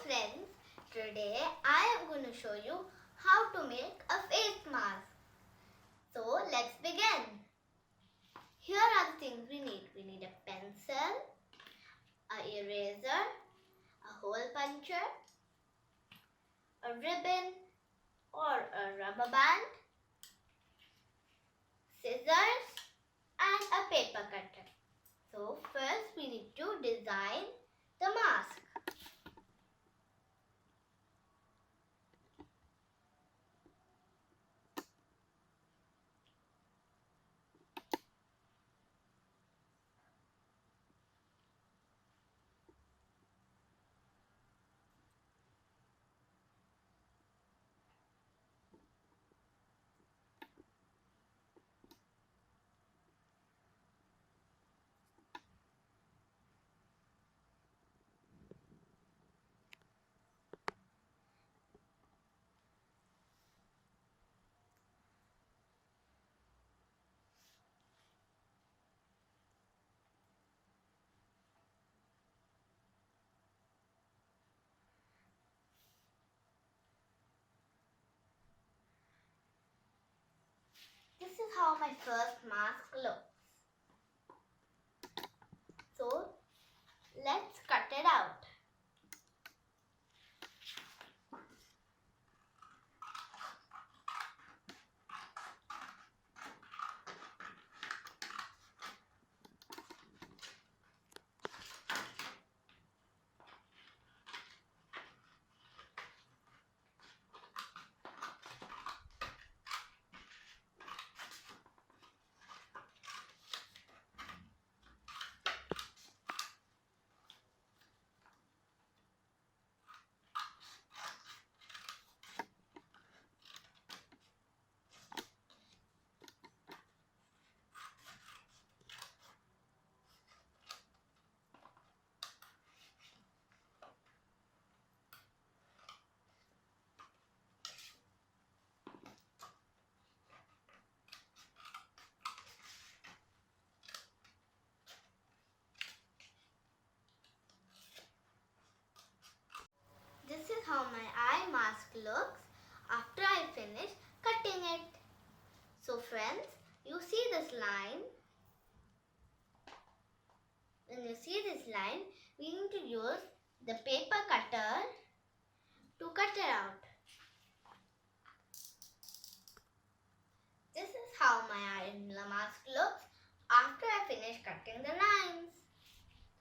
friends, today I am going to show you how to make a face mask. So let's begin. Here are the things we need. We need a pencil, an eraser, a hole puncher, a ribbon or a rubber band, scissors and a paper cutter. So first we need to design the mask. This is how my first mask looks. So let's cut it out. This is how my eye mask looks after I finish cutting it. So friends, you see this line. When you see this line, we need to use the paper cutter to cut it out. This is how my eye mask looks after I finish cutting the lines.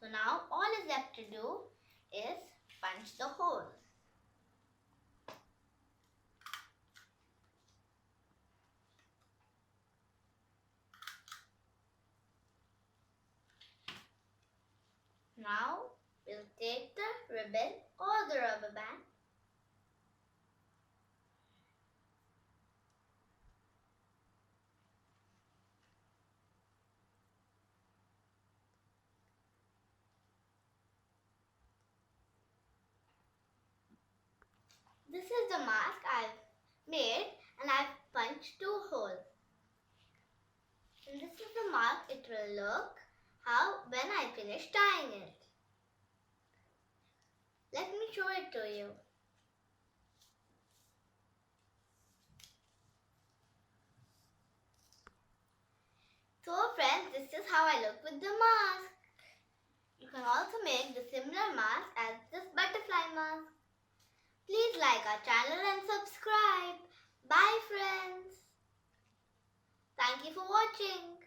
So now all is left to do is punch the holes. Now we'll take the ribbon or the rubber band . This is the mask I've made and I've punched 2 holes. And this is the mark it will look when I finish tying it. Let me show it to you. So friends, this is how I look with the mask. You can also make the similar mask as this butterfly mask. Please like our channel and subscribe. Bye friends. Thank you for watching.